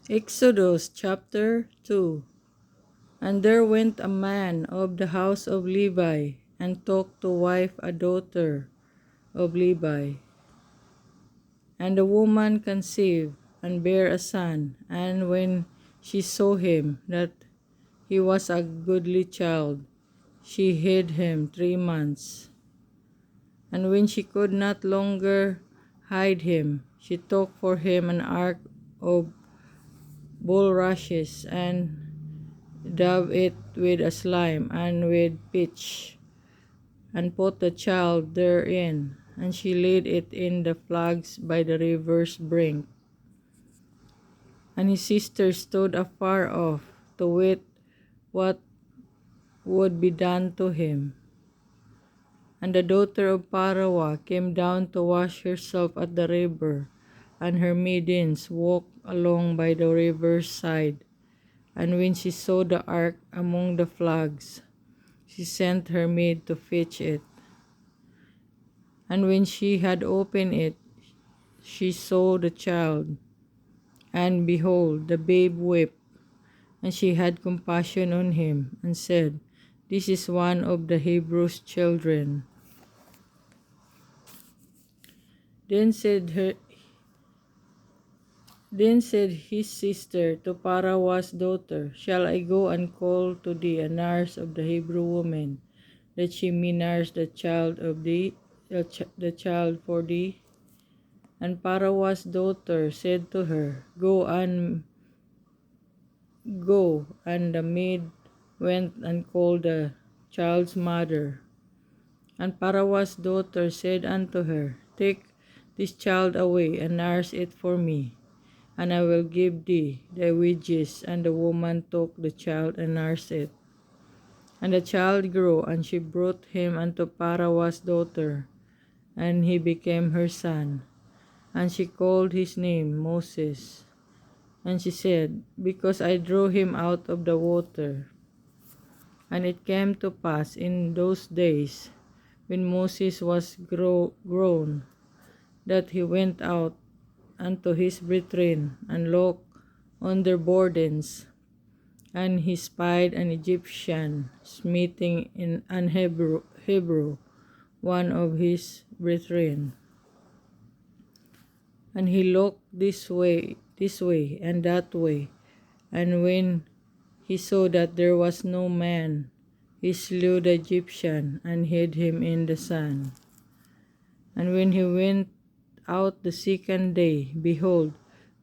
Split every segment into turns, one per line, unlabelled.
Exodus chapter 2. And there went a man of the house of Levi, and took to wife a daughter of Levi. And the woman conceived, and bare a son. And when she saw him, that he was a goodly child, she hid him 3 months. And when she could not longer hide him, she took for him an ark of bulrushes, and dab it with a slime and with pitch, and put the child therein. And she laid it in the flags by the river's brink. And his sister stood afar off, to wit what would be done to him. And the daughter of Parawa came down to wash herself at the river, and her maidens walked along by the river's side. And when she saw the ark among the flags, she sent her maid to fetch it. And when she had opened it, she saw the child, and behold, the babe wept. And she had compassion on him, and said, This is one of the Hebrews' children. Then said his sister to Parawa's daughter, Shall I go and call to thee a nurse of the Hebrew woman, that she may nurse the child for thee? And Parawa's daughter said to her, Go. And the maid went and called the child's mother. And Parawa's daughter said unto her, Take this child away, and nurse it for me, and I will give thee thy wages. And the woman took the child and nursed it. And the child grew, and she brought him unto Parawa's daughter, and he became her son. And she called his name Moses. And she said, Because I drew him out of the water. And it came to pass in those days, when Moses was grown, that he went out unto his brethren, and looked on their burdens. And he spied an Egyptian smiting in an Hebrew, one of his brethren. And he looked this way, and that way. And when he saw that there was no man, he slew the Egyptian, and hid him in the sand. And when he went out the second day, behold,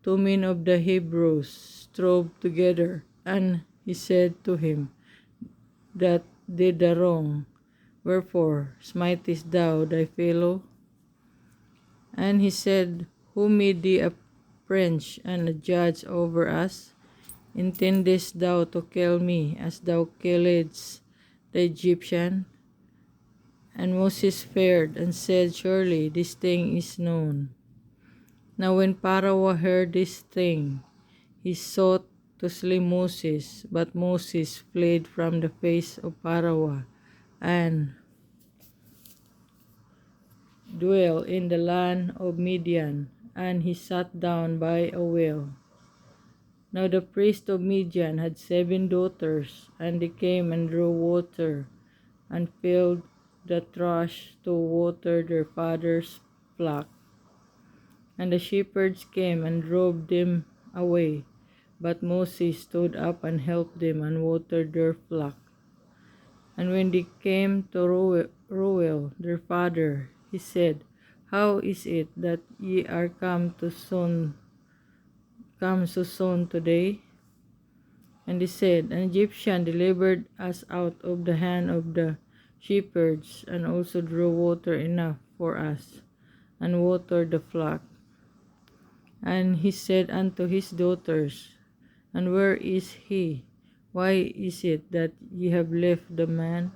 2 men of the Hebrews strove together. And he said to him that did the wrong, Wherefore smitest thou thy fellow? And he said, Who made thee a prince and a judge over us? Intendest thou to kill me, as thou killedst the Egyptian? And Moses feared, and said, Surely this thing is known. Now when Pharaoh heard this thing, he sought to slay Moses, but Moses fled from the face of Pharaoh, and dwelt in the land of Midian, and he sat down by a well. Now the priest of Midian had 7 daughters, and they came and drew water, and filled the troughs to water their father's flock. And the shepherds came and drove them away, but Moses stood up and helped them and watered their flock. And when they came to Reuel their father, he said, How is it that ye are come so soon today? And they said, An Egyptian delivered us out of the hand of the shepherds, and also drew water enough for us, and watered the flock. And he said unto his daughters, And where is he? Why is it that ye have left the man?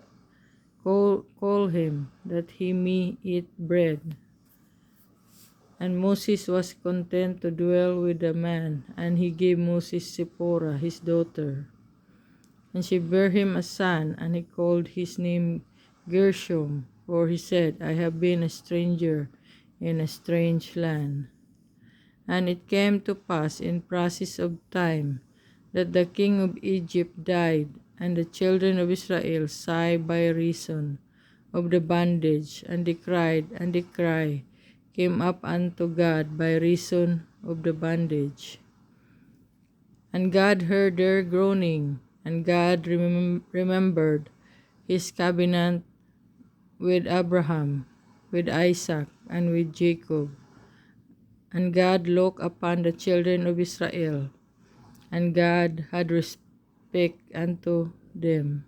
Call him, that he may eat bread. And Moses was content to dwell with the man, and he gave Moses Zipporah his daughter. And she bare him a son, and he called his name Gershom, for he said, I have been a stranger in a strange land. And it came to pass in process of time that the king of Egypt died, and the children of Israel sighed by reason of the bondage, and they cried, and the cry came up unto God by reason of the bondage. And God heard their groaning, and God remembered his covenant with Abraham, with Isaac, and with Jacob. And God looked upon the children of Israel, and God had respect unto them.